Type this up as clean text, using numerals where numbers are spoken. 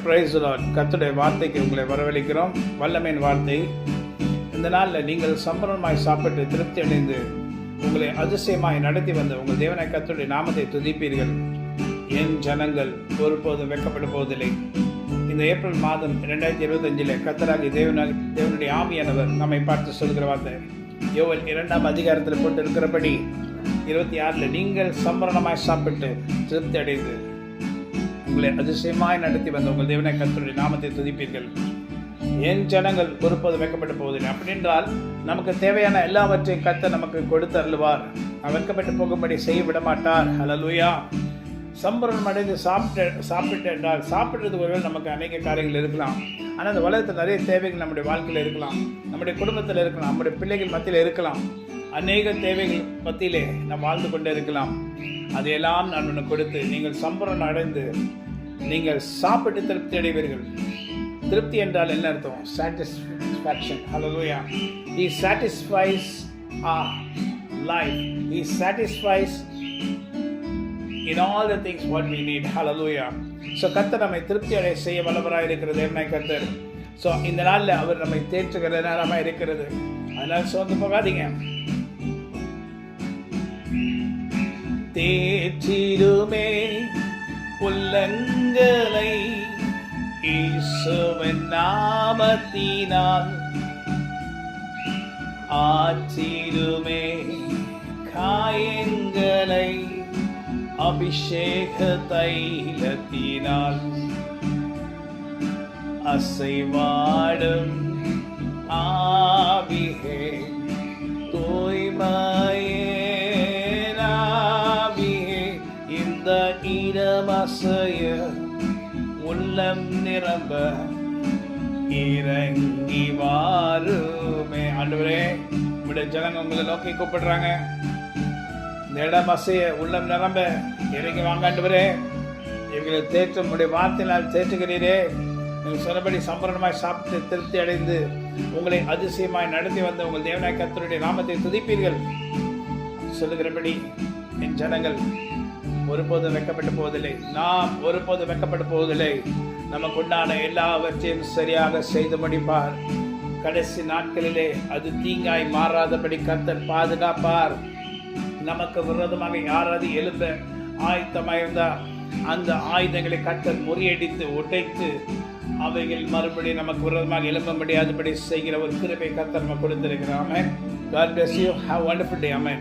Praise the Lord. கர்த்தருடைய வார்த்தைக்கு உங்களை வரவழைக்கிறோம். வல்லமையின் வார்த்தை. இந்த நாளில் நீங்கள் சம்பூர்ணமாய் சாப்பிட்டு திருப்தி அடைந்து உங்களை அதிசயமாய் நடத்தி வந்த உங்கள் தேவனாய் கர்த்தருடைய நாமத்தை துதிப்பீர்கள். என் ஜனங்கள் ஒருபோதும் வெட்கப்பட போவதில்லை. இந்த ஏப்ரல் மாதம் 2025 கர்த்தராகிய தேவனுடைய ஆவியானவர் நம்மை பார்த்து சொல்கிற வார்த்தை யோவேல் 2ஆம் அதிகாரத்தில் போட்டு இருக்கிறபடி 26 நீங்கள் சம்பூர்ணமாய் சாப்பிட்டு திருப்தி அடைந்து உங்களை அதிசயமாய் நடத்தி வந்த உங்கள் தேவனாய் கர்த்தருடைய நாமத்தை துதிப்பீர்கள். என் ஜனங்கள் ஒருபோதும் வெட்கப்பட்டு போவதில்லை. அப்படின்றால் நமக்கு தேவையான எல்லாவற்றையும் கர்த்தர் நமக்கு கொடுத்து அருள்வார். வெட்கப்பட்டு போகும்படி செய்ய விட மாட்டார். ஹல்லேலூயா. சம்பூர்ணம் அடைந்து சாப்பிட்டு என்றால் சாப்பிட்றது ஒருவேளை நமக்கு அநேக காரியங்கள் இருக்கலாம். ஆனால் அந்த உலகத்தில் நிறைய தேவைகள் நம்முடைய வாழ்க்கையில் இருக்கலாம், நம்முடைய குடும்பத்தில் இருக்கலாம், நம்முடைய பிள்ளைகள் மத்தியில் இருக்கலாம். அநேக தேவைகள் மத்தியிலே நாம் வாழ்ந்து கொண்டே இருக்கலாம். அதையெல்லாம் நான் உனக்கு கொடுத்து நீங்கள் சம்பூர்ணம் அடைந்து நீங்கள் சாப்பிட்டு திருப்தி அடைவீர்கள். திருப்தி என்றால் என்ன அர்த்தம்? Satisfaction. Hallelujah. He satisfies our life. He satisfies in all the things what we need. Hallelujah. So கர்த்தர் நம்மை திருப்தி அடைய செய்ய வல்லவராய் இருக்கிறது தேவனாய் கர்த்தர். ஸோ இந்த நாளில் அவர் நம்மை தேற்றுகிற நேரமாக இருக்கிறது. அதனால் சோர்ந்து போகாதீங்க. தேற்றிடுமே உள்ளங்களை இயேசுவின் நாமத்தினால், ஆற்றிடுமே காயங்களை அபிஷேக தைலத்தினால், அசைவாடும் ஆவியே தூய்மையே ஆவியே இந்த இடமசைய உள்ளம் நிரம்ப இறங்கி வாருமே. ஆண்டவரே, உங்களுடைய ஜனங்க உங்களை நோக்கி கூப்பிடுறாங்க. இந்த இடம் அசைய உள்ளம் நிரம்ப இறங்கி வாங்க ஆண்டவரே. இவங்களை தேற்ற உடைய வார்த்தையினால் தேற்றுகிறீரே. நீங்கள் சொன்னபடி சம்பூர்ணமாய் சாப்பிட்டு திருப்தி அடைந்து உங்களை அதிசயமாய் நடத்தி வந்த உங்கள் தேவனாய் கர்த்தருடைய நாமத்தை துதிப்பீர்கள். சொல்லுகிறபடி என் ஜனங்கள் ஒருபோதும் வெட்கப்பட்டு போவதில்லை. நாம் ஒருபோதும் வெட்கப்பட்டு போவதில்லை. நமக்கு உண்டான எல்லாவற்றையும் சரியாக செய்து முடிப்பார். கடைசி நாட்களிலே அது தீங்காய் மாறாதபடி கர்த்தர் பாதுகாப்பார். நமக்கு விரோதமாக யாராவது எழும்ப ஆயத்தமாயிருந்தால் அந்த ஆயுதங்களை கர்த்தர் முறியடித்து உடைத்து அவைகள் மறுபடியும் நமக்கு விரோதமாக எழும்ப முடியாதபடி செய்கிற ஒரு கிருபை கர்த்தர் நமக்கு கொடுத்திருக்கிறார். ஆமென். God bless you. Have a wonderful day. Amen.